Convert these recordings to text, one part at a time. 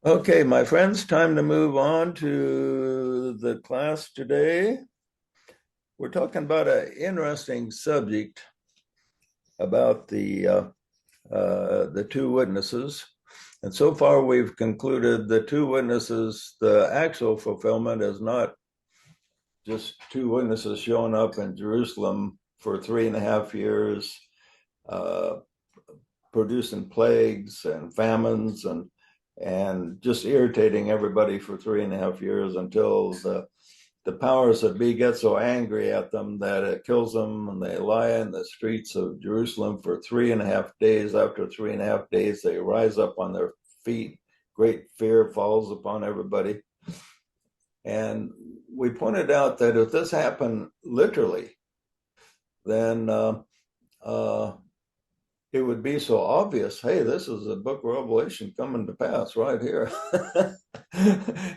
Okay, my friends, time to move on to the class today. We're talking about an interesting subject about the two witnesses. And so far, we've concluded the two witnesses, the actual fulfillment is not just two witnesses showing up in Jerusalem for 3.5 years, uh, producing plagues and famines and just irritating everybody for 3.5 years until the powers that be get so angry at them that it kills them, and they lie in the streets of Jerusalem for 3.5 days. After 3.5 days, they rise up on their feet. Great fear falls upon everybody. And we pointed out that if this happened literally, then uh, it would be so obvious. Hey, this is the book of Revelation coming to pass right here.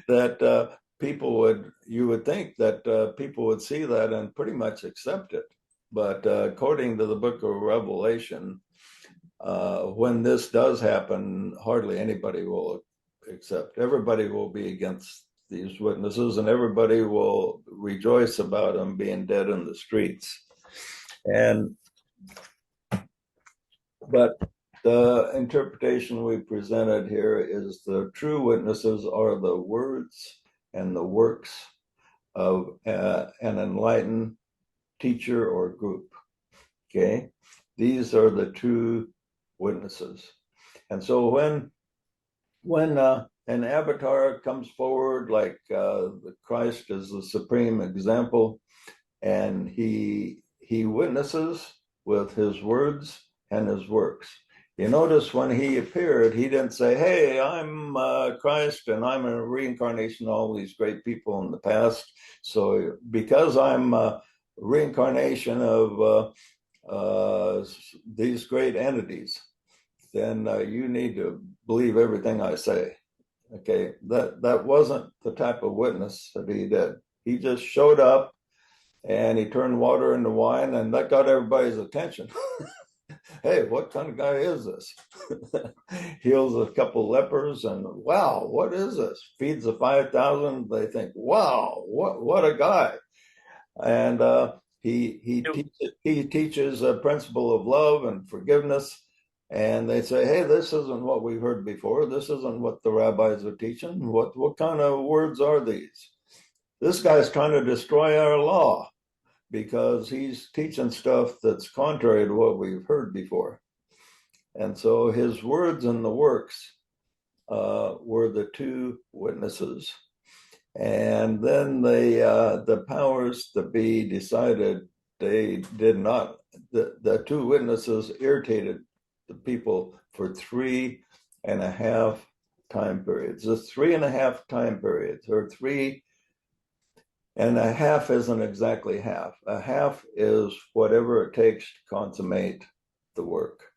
That you would think that people would see that and pretty much accept it. But according to the book of Revelation, when this does happen, hardly anybody will accept. Everybody will be against these witnesses, and everybody will rejoice about them being dead in the streets. And but the interpretation we presented here is the true witnesses are the words and the works of an enlightened teacher or group. Okay, these are the true witnesses. And so when an avatar comes forward, like Christ is the supreme example, and he witnesses with his words and his works. You notice when he appeared, he didn't say, "Hey, I'm Christ, and I'm a reincarnation of all these great people in the past. So because I'm a reincarnation of these great entities, then you need to believe everything I say." Okay, that wasn't the type of witness that he did. He just showed up and he turned water into wine, and that got everybody's attention. Hey, what kind of guy is this? Heals a couple lepers, and wow, what is this? Feeds the 5,000. They think, wow, what a guy! And he teaches a principle of love and forgiveness. And they say, hey, this isn't what we've heard before. This isn't what the rabbis are teaching. What kind of words are these? This guy's trying to destroy our law because he's teaching stuff that's contrary to what we've heard before. And so his words and the works were the two witnesses. And then the powers that be decided they did not. The two witnesses irritated the people for 3.5 time periods. The 3.5 time periods, or 3.5 isn't exactly half. A half is whatever it takes to consummate the work.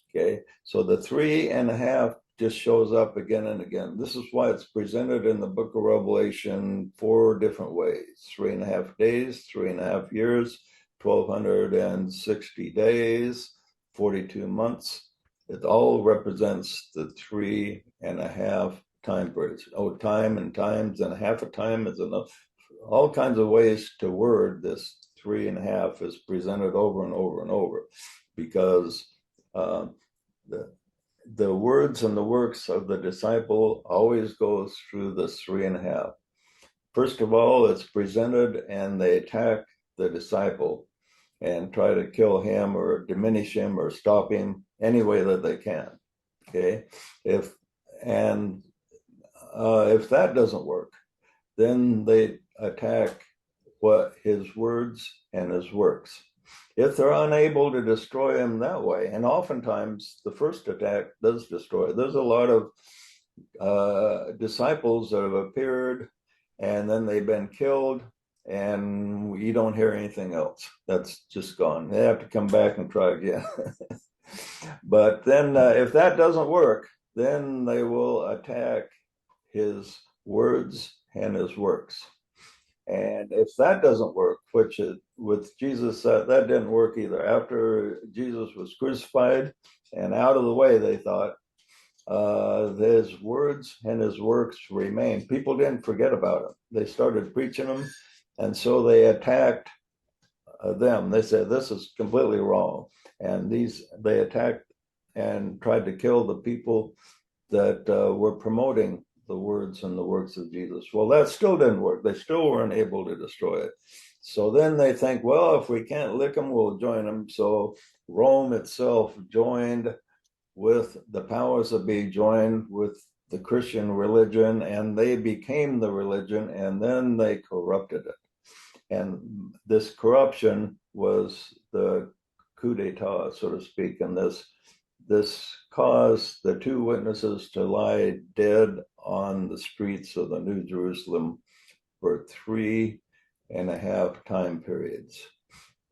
Okay, so the 3.5 just shows up again and again. This is why it's presented in the book of Revelation 4 different ways: 3.5 days, 3.5 years, 1,260 days, 42 months. It all represents the 3.5 time periods. Oh, time and times and half a time is enough. All kinds of ways to word this 3.5 is presented over and over and over, because the the words and the works of the disciple always goes through this 3.5. First of all, it's presented and they attack the disciple and try to kill him or diminish him or stop him any way that they can. Okay, if and if that doesn't work, then they attack what his words and his works. If they're unable to destroy him that way, and oftentimes the first attack does destroy. There's a lot of disciples that have appeared and then they've been killed, and you don't hear anything else. That's just gone. They have to come back and try again. But then if that doesn't work, then they will attack his words and his works. And if that doesn't work, which with Jesus, that didn't work either. After Jesus was crucified and out of the way, they thought, his words and his works remained. People didn't forget about him. They started preaching them, and so they attacked them. They said this is completely wrong, and they attacked and tried to kill the people that were promoting the words and the works of Jesus. Well, that still didn't work. They still weren't able to destroy it. So then they think, well, if we can't lick them, we'll join them. So Rome itself joined with the powers that be, joined with the Christian religion, and they became the religion, and then they corrupted it. And this corruption was the coup d'etat, so to speak, and this caused the two witnesses to lie dead on the streets of the New Jerusalem for 3.5 time periods.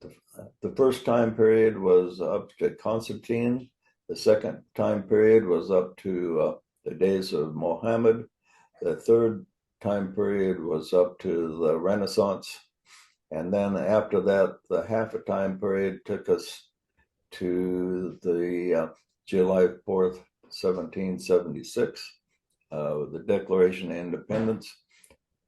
The first time period was up to Constantine. The second time period was up to the days of Mohammed. The third time period was up to the Renaissance. And then after that, the half a time period took us to the July 4th, 1776, the Declaration of Independence.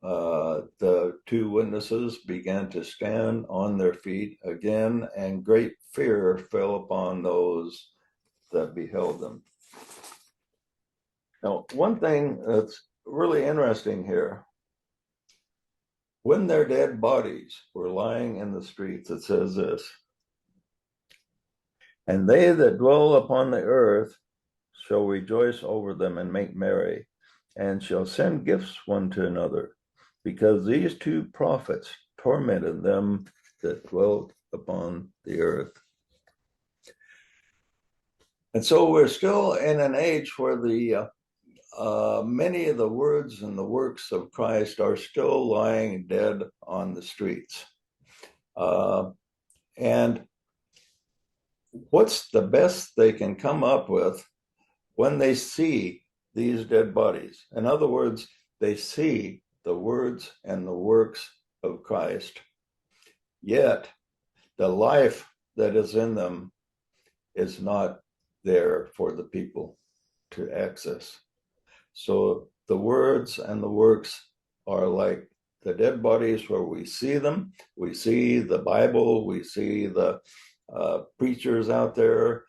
The two witnesses began to stand on their feet again, and great fear fell upon those that beheld them. Now, one thing that's really interesting here, when their dead bodies were lying in the streets, it says this, and they that dwell upon the earth shall rejoice over them and make merry, and shall send gifts one to another, because these two prophets tormented them that dwelt upon the earth. And so we're still in an age where the many of the words and the works of Christ are still lying dead on the streets. And what's the best they can come up with when they see these dead bodies? In other words, they see the words and the works of Christ, yet the life that is in them is not there for the people to access. So the words and the works are like the dead bodies where we see them. We see the Bible, we see the preachers out there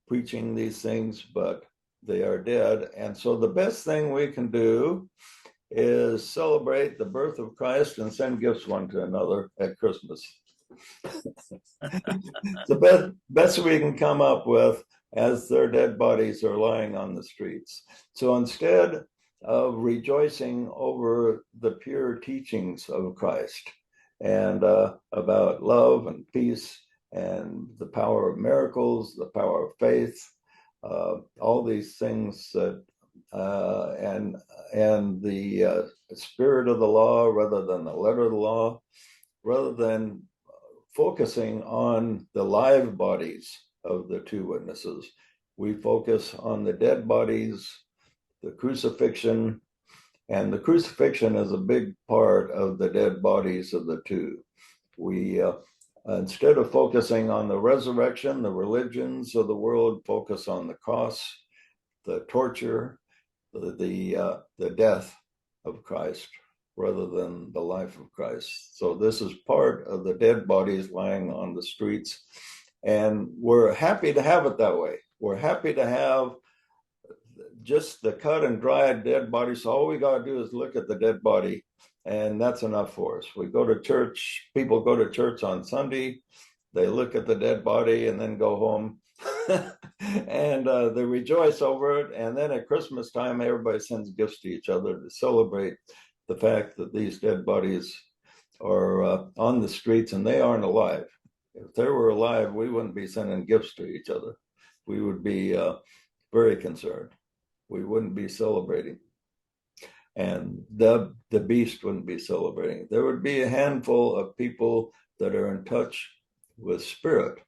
preaching these things, but they are dead. And so the best thing we can do is celebrate the birth of Christ and send gifts one to another at Christmas. The best we can come up with as their dead bodies are lying on the streets. So instead of rejoicing over the pure teachings of Christ and about love and peace and the power of miracles, the power of faith, all these things that and the spirit of the law rather than the letter of the law, rather than focusing on the live bodies of the two witnesses, we focus on the dead bodies, the crucifixion, and the crucifixion is a big part of the dead bodies of the two. We instead of focusing on the resurrection, the religions of the world focus on the cross, the torture, the death of Christ, rather than the life of Christ. So this is part of the dead bodies lying on the streets. And we're happy to have it that way. We're happy to have just the cut and dried dead body. So all we got to do is look at the dead body, and that's enough for us. We go to church, people go to church on Sunday, they look at the dead body and then go home. And they rejoice over it. And then at Christmas time, everybody sends gifts to each other to celebrate the fact that these dead bodies are on the streets and they aren't alive. If they were alive, we wouldn't be sending gifts to each other. We would be very concerned. We wouldn't be celebrating. And the beast wouldn't be celebrating. There would be a handful of people that are in touch with spirit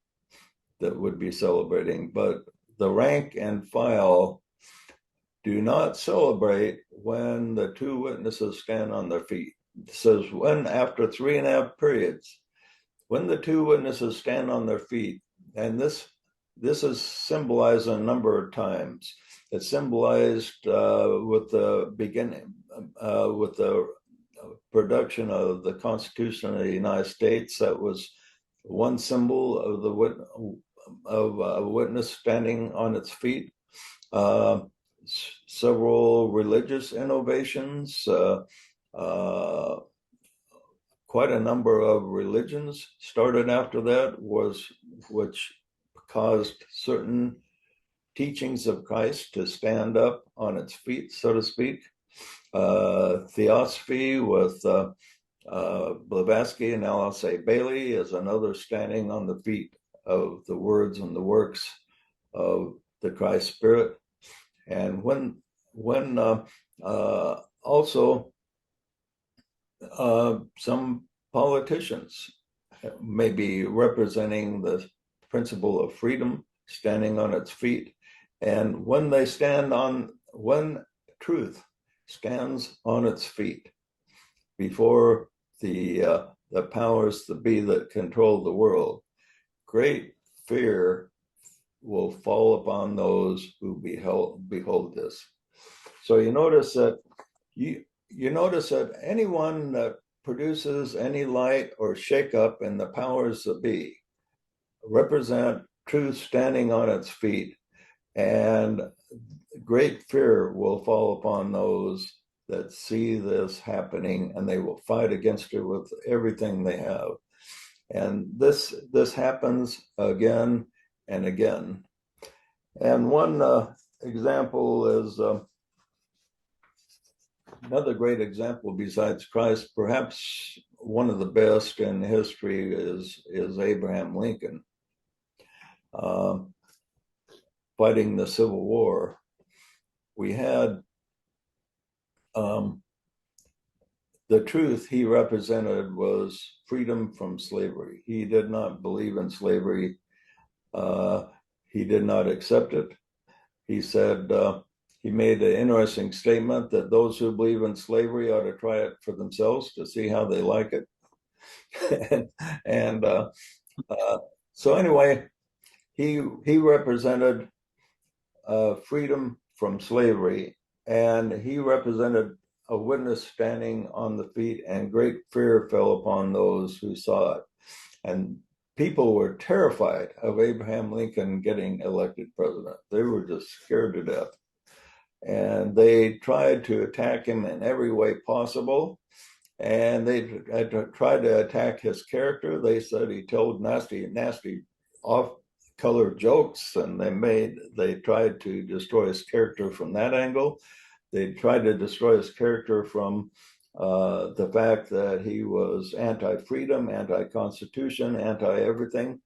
that would be celebrating, but the rank and file do not celebrate when the two witnesses stand on their feet. It says when after 3.5 periods, when the two witnesses stand on their feet, and this is symbolized a number of times. It symbolized with the beginning, with the production of the Constitution of the United States. That was one symbol of a witness standing on its feet. Uh, Several religious innovations. Quite a number of religions started after that, which caused certain teachings of Christ to stand up on its feet, so to speak. Theosophy with Blavatsky and L.S.A. Bailey is another standing on the feet of the words and the works of the Christ Spirit. And when also some politicians may be representing the principle of freedom, standing on its feet. And when truth stands on its feet before the powers that be that control the world, great fear will fall upon those who behold this. So you notice that anyone that produces any light or shakeup in the powers that be represent truth standing on its feet, and great fear will fall upon those that see this happening, and they will fight against it with everything they have. And this happens again and again. And one example is another great example besides Christ, perhaps one of the best in history, is Abraham Lincoln, fighting the Civil War. We had the truth he represented was freedom from slavery. He did not believe in slavery. He did not accept it. He said, he made an interesting statement that those who believe in slavery ought to try it for themselves to see how they like it. So anyway, he represented freedom from slavery, and he represented a witness standing on the feet, and great fear fell upon those who saw it. And people were terrified of Abraham Lincoln getting elected president. They were just scared to death. And they tried to attack him in every way possible. And they tried to attack his character. They said he told nasty off-color jokes, and they tried to destroy his character from that angle. They tried to destroy his character from the fact that he was anti-freedom, anti-constitution, anti-everything.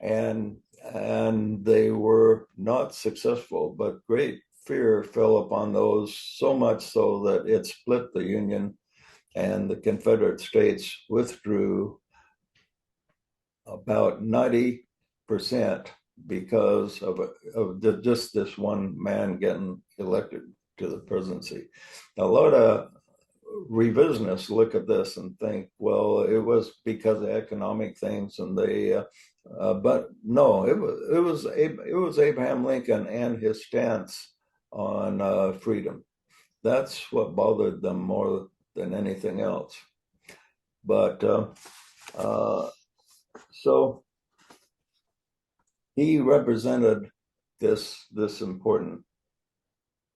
And they were not successful, but great fear fell upon those, so much so that it split the Union, and the Confederate States withdrew about 90% because of just this one man getting elected to the presidency. Now, a lot of revisionists look at this and think, well, it was because of economic things, and but no, it was Abraham Lincoln and his stance on freedom. That's what bothered them more than anything else. But so he represented this important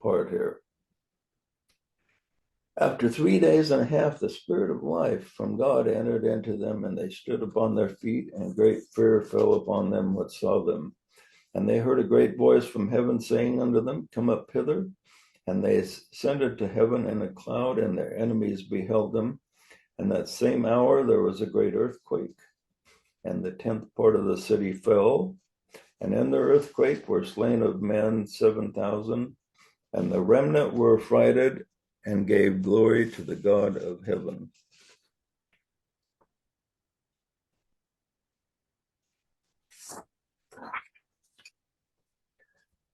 part here. After 3 days and a half, the Spirit of life from God entered into them, and they stood upon their feet, and great fear fell upon them which saw them. And they heard a great voice from heaven saying unto them, Come up hither. And they ascended to heaven in a cloud, and their enemies beheld them. And that same hour there was a great earthquake, and the 10th part of the city fell. And in the earthquake were slain of men 7,000, and the remnant were affrighted, and gave glory to the God of heaven.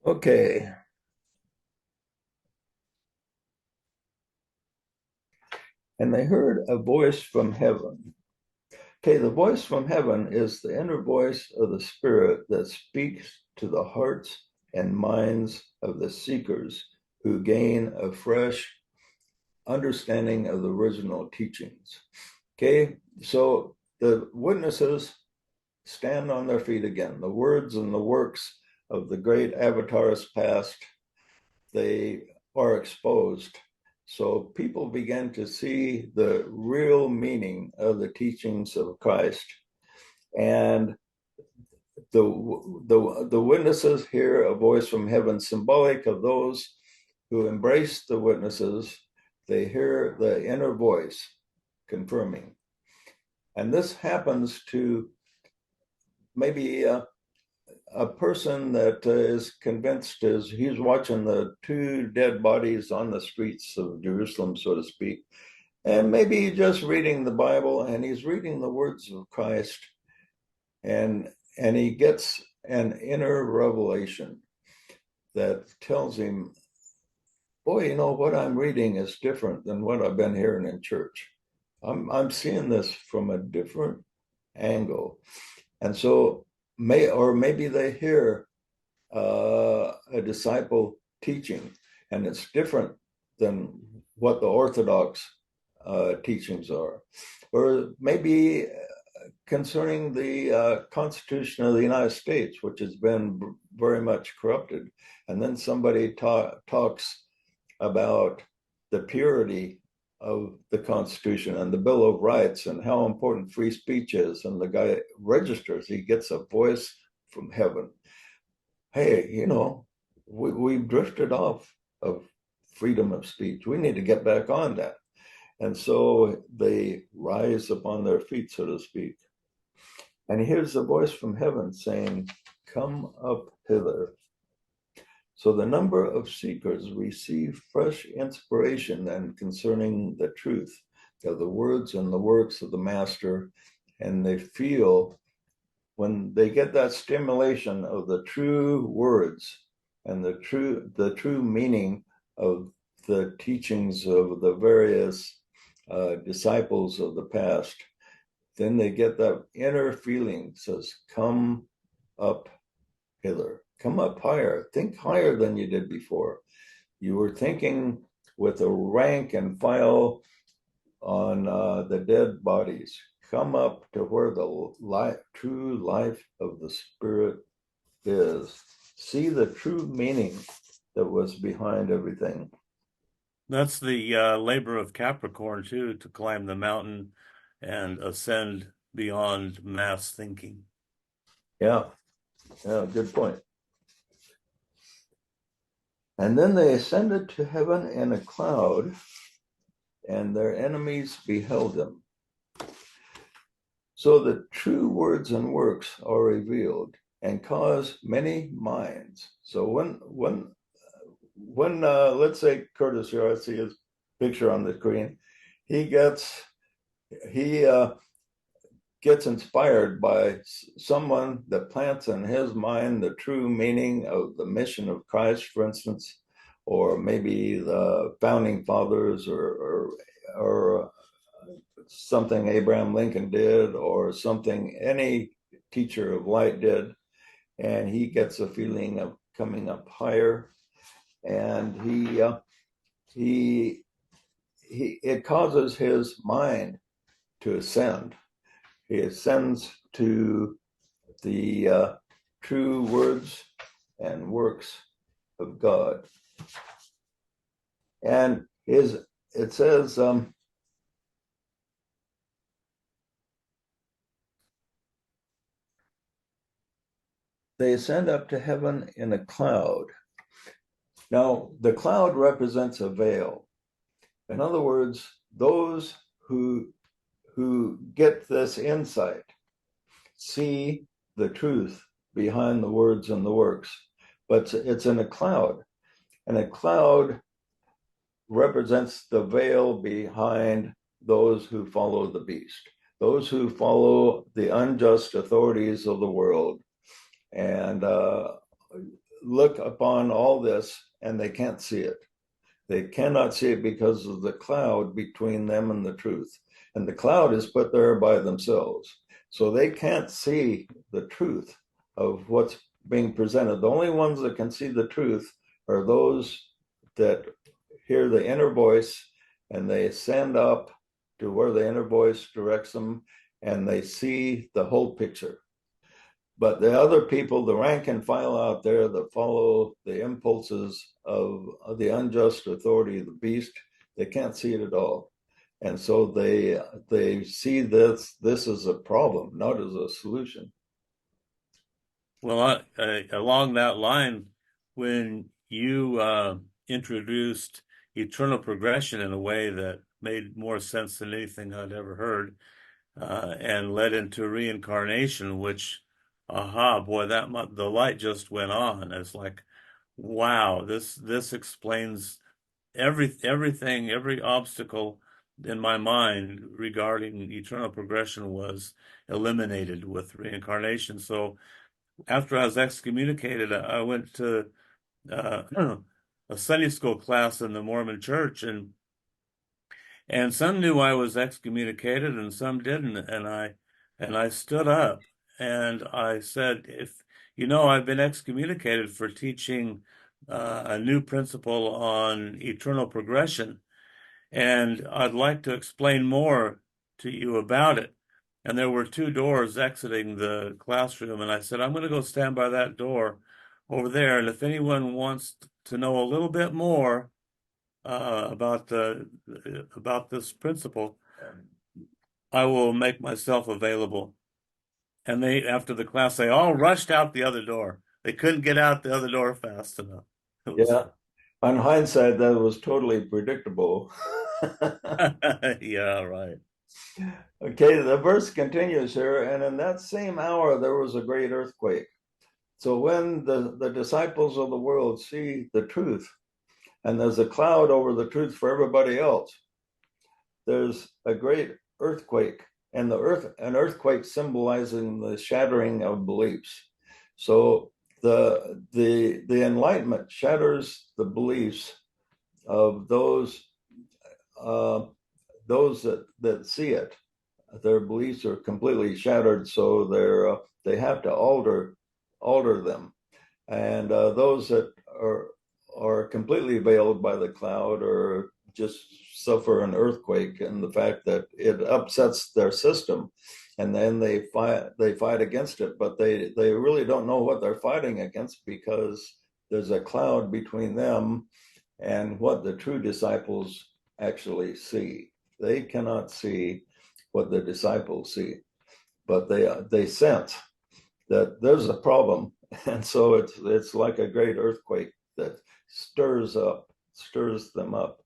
Okay. And they heard a voice from heaven. Okay, the voice from heaven is the inner voice of the Spirit that speaks to the hearts and minds of the seekers who gain a fresh understanding of the original teachings. Okay, so the witnesses stand on their feet again. The words and the works of the great avatars past, they are exposed. So people begin to see the real meaning of the teachings of Christ. And the witnesses hear a voice from heaven symbolic of those who embrace the witnesses. They hear the inner voice confirming. And this happens to maybe a person that is convinced as he's watching the two dead bodies on the streets of Jerusalem, so to speak, and maybe just reading the Bible, and he's reading the words of Christ, and he gets an inner revelation that tells him, boy, you know, what I'm reading is different than what I've been hearing in church. I'm seeing this from a different angle. And so maybe they hear a disciple teaching, and it's different than what the Orthodox teachings are. Or maybe concerning the Constitution of the United States, which has been very much corrupted. And then somebody talks about the purity of the Constitution and the Bill of Rights and how important free speech is. And the guy registers, he gets a voice from heaven. Hey, you know, we've drifted off of freedom of speech. We need to get back on that. And so they rise upon their feet, so to speak. And he hears a voice from heaven saying, come up hither. So the number of seekers receive fresh inspiration then concerning the truth of the words and the works of the Master, and they feel, when they get that stimulation of the true words and the true meaning of the teachings of the various disciples of the past, then they get that inner feeling, says, come up hither, come up higher, think higher than you did before. You were thinking with a rank and file on the dead bodies. Come up to where the true life of the Spirit is. See the true meaning that was behind everything. That's the labor of Capricorn, too, to climb the mountain and ascend beyond mass thinking. Yeah, good point. And then they ascended to heaven in a cloud, and their enemies beheld them. So the true words and works are revealed and cause many minds. So when let's say Curtis here, I see his picture on the screen, he gets inspired by someone that plants in his mind the true meaning of the mission of Christ, for instance, or maybe the founding fathers, or something Abraham Lincoln did, or something any teacher of light did, and he gets a feeling of coming up higher, and he it causes his mind to ascend. He ascends to the true words and works of God. And it says, they ascend up to heaven in a cloud. Now, the cloud represents a veil. In other words, those who get this insight see the truth behind the words and the works, but it's in a cloud, and a cloud represents the veil behind those who follow the beast, those who follow the unjust authorities of the world, and look upon all this, and they can't see it. They cannot see it because of the cloud between them and the truth. And the cloud is put there by themselves. So they can't see the truth of what's being presented. The only ones that can see the truth are those that hear the inner voice and they ascend up to where the inner voice directs them and they see the whole picture. But the other people, the rank and file out there that follow the impulses of the unjust authority of the beast, they can't see it at all. And so they see this as a problem, not as a solution. Well, along that line, when you introduced eternal progression in a way that made more sense than anything I'd ever heard, and led into reincarnation, which, aha, boy, the light just went on. It's like, wow, this explains everything, every obstacle in my mind regarding eternal progression was eliminated with reincarnation. So after I was excommunicated, I went to uh, a Sunday school class in the Mormon church, and some knew I was excommunicated and some didn't. And I stood up and I said, if you know, I've been excommunicated for teaching a new principle on eternal progression, and I'd like to explain more to you about it. And there were two doors exiting the classroom, and I said, I'm going to go stand by that door over there, and if anyone wants to know a little bit more about this principle, I will make myself available. And they, after the class, they all rushed out the other door. They couldn't get out the other door fast enough. It was, Yeah. On hindsight, that was totally predictable. yeah, right. Okay, the verse continues here, and in that same hour there was a great earthquake. So when the disciples of the world see the truth, and there's a cloud over the truth for everybody else, there's a great earthquake, and an earthquake symbolizing the shattering of beliefs. So the enlightenment shatters the beliefs of uh, those that see it. Their beliefs are completely shattered, so they have to alter them. And those that are completely veiled by the cloud or just suffer an earthquake and the fact that it upsets their system, and then they fight against it, but they really don't know what they're fighting against because there's a cloud between them and what the true disciples actually see. They cannot see what the disciples see, but they sense that there's a problem, and so it's like a great earthquake that stirs them up.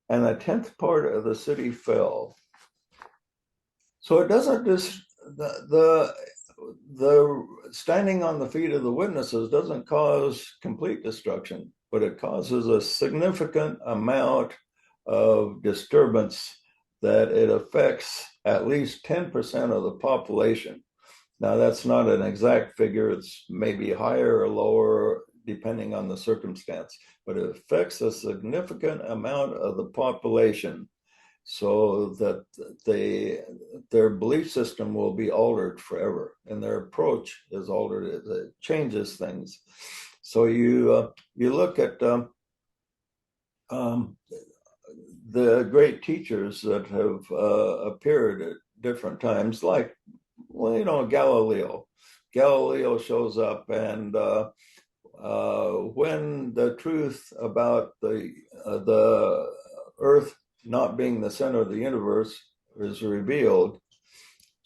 And a tenth part of the city fell. So it doesn't just the standing on the feet of the witnesses doesn't cause complete destruction, but it causes a significant amount of disturbance that it affects at least 10% of the population. Now, that's not an exact figure, it's maybe higher or lower depending on the circumstance, but it affects a significant amount of the population so that their belief system will be altered forever and their approach is altered. It changes things. So you look at the great teachers that have appeared at different times, like, well, Galileo. Galileo shows up, and when the truth about the Earth not being the center of the universe is revealed,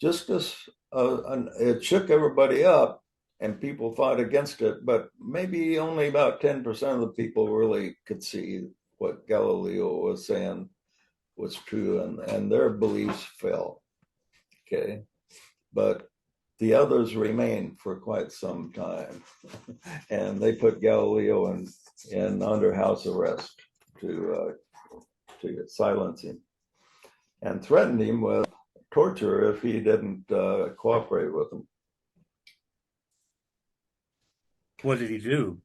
just as it shook everybody up, and people fought against it, but maybe only about 10% of the people really could see what Galileo was saying was true, and their beliefs fell. Okay, but the others remained for quite some time, and they put Galileo in under house arrest to silence him, and threatened him with torture if he didn't cooperate with them. What did he do?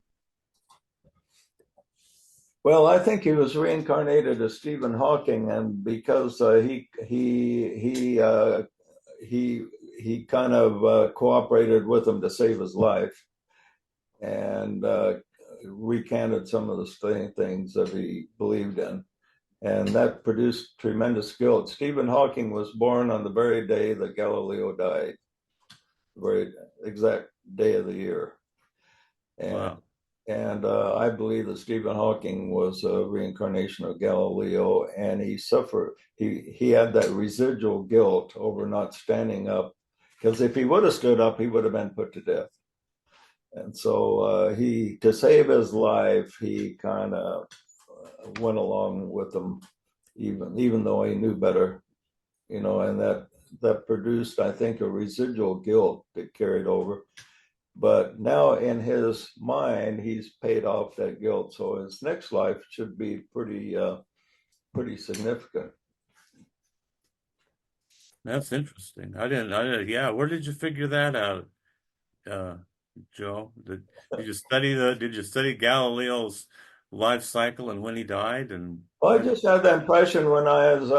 Well, I think he was reincarnated as Stephen Hawking, and because he he kind of cooperated with him to save his life, and recanted some of the things that he believed in. And that produced tremendous guilt. Stephen Hawking was born on the very day that Galileo died, the very exact day of the year. And Wow. I believe that Stephen Hawking was a reincarnation of Galileo, and he suffered. He had that residual guilt over not standing up, because if he would have stood up, he would have been put to death. And so he, to save his life, he kind of went along with them, even though he knew better, and that produced, I think, a residual guilt that carried over. But now in his mind, he's paid off that guilt. So his next life should be pretty significant. That's interesting. I didn't, yeah, where did you figure that out, uh, Joe? Did you study Galileo's life cycle and when he died and Well, I where did just had the impression when I was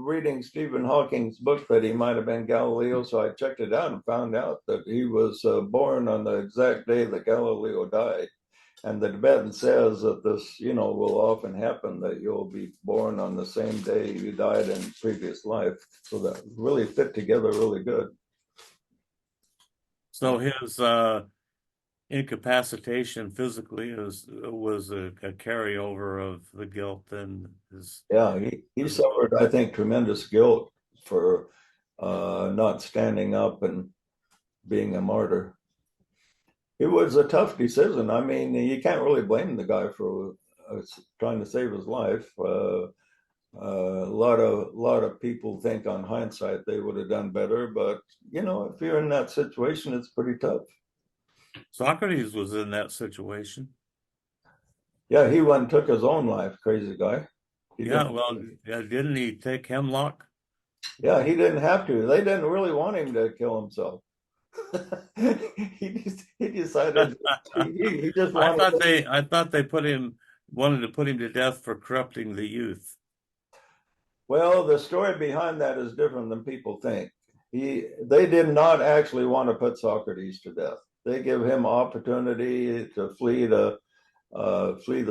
reading Stephen Hawking's book that he might have been Galileo. So I checked it out and found out that he was born on the exact day that Galileo died. And the Tibetan says that this, will often happen, that you'll be born on the same day you died in previous life. So that really fit together really good. so his incapacitation physically was a carryover of the guilt and his Yeah, he physical. suffered, I think, tremendous guilt for not standing up and being a martyr. It was a tough decision. I mean, you can't really blame the guy for trying to save his life. A lot of people think on hindsight they would have done better, but if you're in that situation, it's pretty tough. Socrates was in that situation. Yeah, he went and took his own life. Crazy guy. He Yeah, didn't. well, yeah, didn't he take hemlock? Yeah, he didn't have to. They didn't really want him to kill himself. He decided he just wanted. I thought they wanted to put him to death for corrupting the youth. Well, the story behind that is different than people think. They did not actually want to put Socrates to death. They give him opportunity to flee the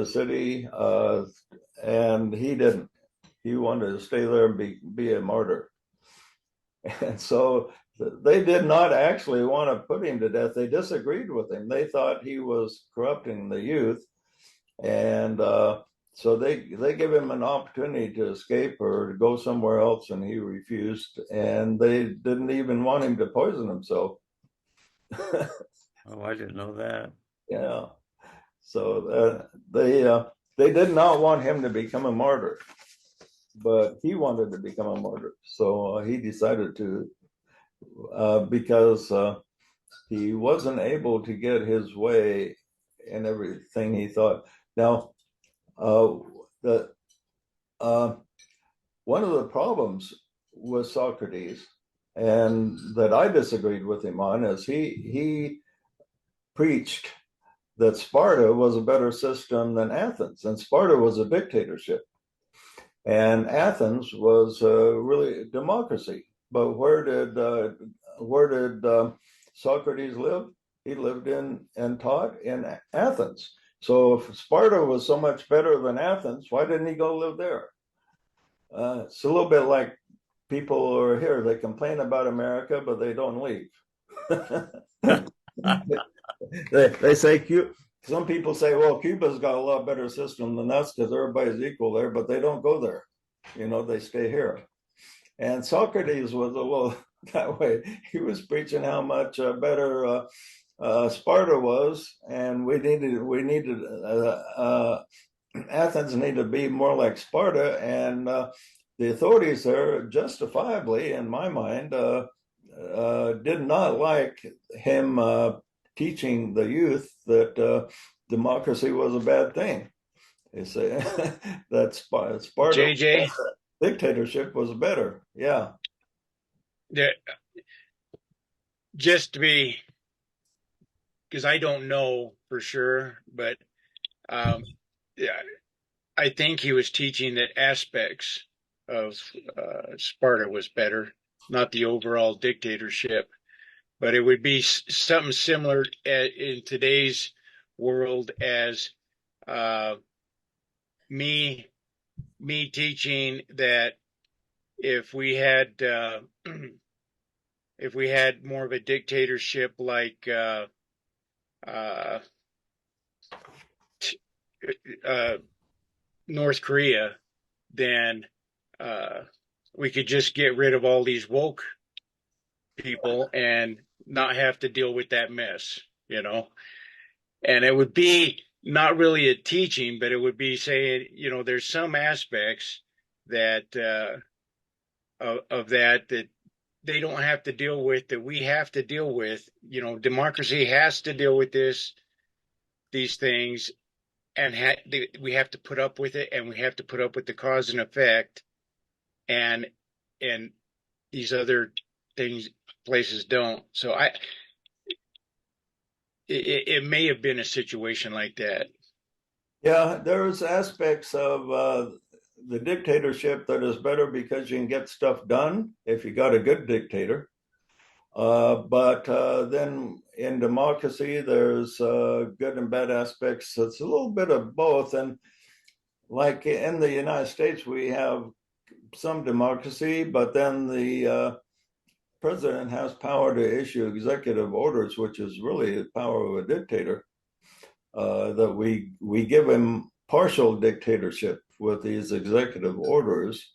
city, and he didn't. He wanted to stay there and be a martyr. And so they did not actually want to put him to death. They disagreed with him. They thought he was corrupting the youth, and so they give him an opportunity to escape or to go somewhere else, and he refused. And they didn't even want him to poison himself. Oh, I didn't know that. Yeah. So they did not want him to become a martyr, but he wanted to become a martyr. So he decided to, because he wasn't able to get his way in everything he thought. Now, uh, the uh, one of the problems with Socrates, and that I disagreed with him on, is he preached that Sparta was a better system than Athens, and Sparta was a dictatorship, and Athens was really a democracy. But where did Socrates live? He lived in and taught in Athens. So if Sparta was so much better than Athens, why didn't he go live there? It's a little bit like people who are here. They complain about America, but they don't leave. They say some people say, well, Cuba's got a lot better system than us because everybody's equal there, but they don't go there. They stay here. And Socrates was a little that way. He was preaching how much better Sparta was, and we needed Athens needed to be more like Sparta, and the authorities there, justifiably, in my mind, did not like him teaching the youth that democracy was a bad thing. They say that Sparta JJ, dictatorship was better. Yeah. there, just to be, because I don't know for sure, but um, yeah, I think he was teaching that aspects of Sparta was better. not the overall dictatorship. But it would be something similar in today's world as uh, me teaching that if we had if we had more of a dictatorship like uh, uh, North Korea, then uh, we could just get rid of all these woke people and not have to deal with that mess, you know? And it would be not really a teaching, but it would be saying, you know, there's some aspects that of that they don't have to deal with that we have to deal with. You know, democracy has to deal with these things, and we have to put up with it, and we have to put up with the cause and effect, and and these other things places don't. So it may have been a situation like that. Yeah, there's aspects of the dictatorship that is better because you can get stuff done if you got a good dictator. But then in democracy, there's good and bad aspects. It's a little bit of both. And like in the United States, we have some democracy, but then the president has power to issue executive orders, which is really the power of a dictator. That we give him partial dictatorship with these executive orders,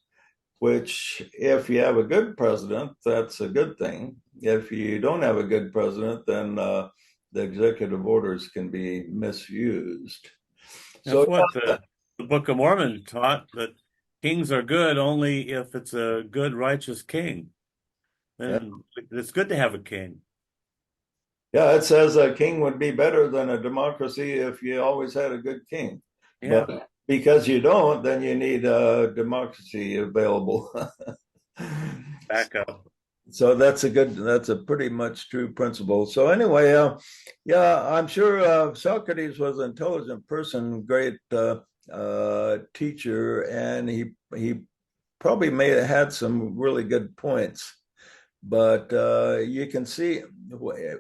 which if you have a good president, that's a good thing. If you don't have a good president, then the executive orders can be misused. That's So what the Book of Mormon taught, that kings are good only if it's a good, righteous king. yeah, Then it's good to have a king. yeah, it says a king would be better than a democracy if you always had a good king. Yeah. But because you don't, then you need a democracy available. Back up. So that's a pretty much true principle. So anyway, yeah, I'm sure Socrates was an intelligent person, great teacher, and he probably may have had some really good points. But you can see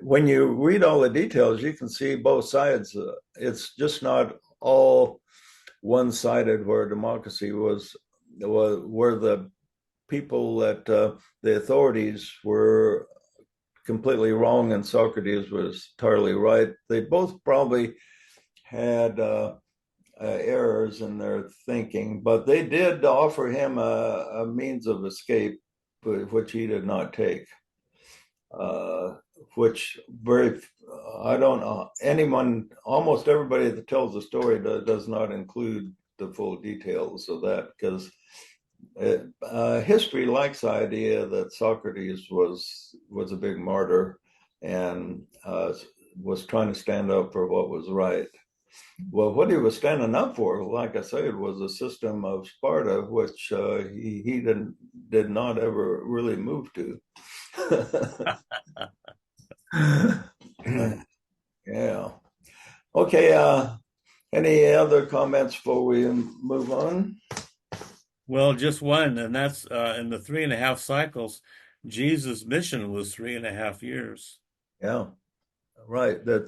when you read all the details, you can see both sides. It's just not all one-sided where democracy was where the people that the authorities were completely wrong and Socrates was entirely right. They both probably had errors in their thinking, but they did offer him a means of escape, which he did not take. Which very, I don't know, anyone, almost everybody that tells the story does not include the full details of that, because history likes the idea that Socrates was a big martyr and was trying to stand up for what was right. Well, what he was standing up for, like I said, was a system of Sparta, which he did not ever really move to. Yeah. Okay. Any other comments before we move on? Well, just one, and that's in the 3.5 cycles. Jesus' mission was 3.5 years. Yeah. Right. The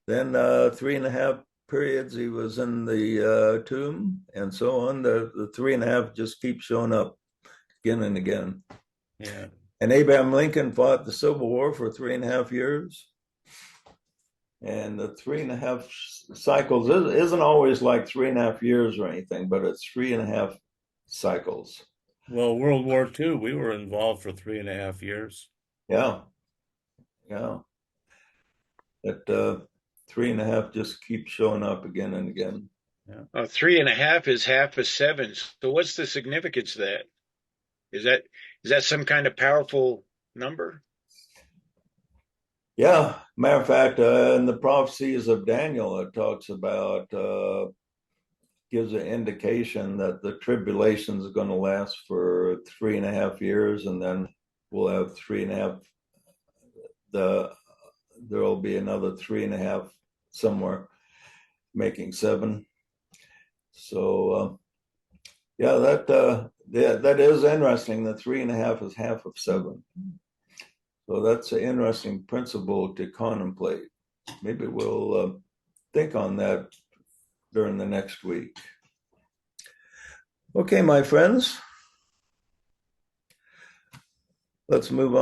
then 3.5 periods he was in the tomb and so on. The 3.5 just keep showing up again and again. Yeah. And Abraham Lincoln fought the Civil War for 3.5 years. And the 3.5 cycles isn't always like 3.5 years or anything, but it's 3.5 cycles. Well, World War II, we were involved for 3.5 years. Yeah. Yeah. That 3.5 just keeps showing up again and again. Yeah. 3.5 is half of 7. So what's the significance of that? Is that some kind of powerful number? Yeah, matter of fact, in the prophecies of Daniel, it talks about gives an indication that the tribulation is going to last for 3.5 years, and then we'll have 3.5. There will be another 3.5 somewhere, making 7. So yeah, Yeah, that is interesting. The 3.5 is half of 7. So that's an interesting principle to contemplate. Maybe we'll think on that during the next week. Okay, my friends, let's move on.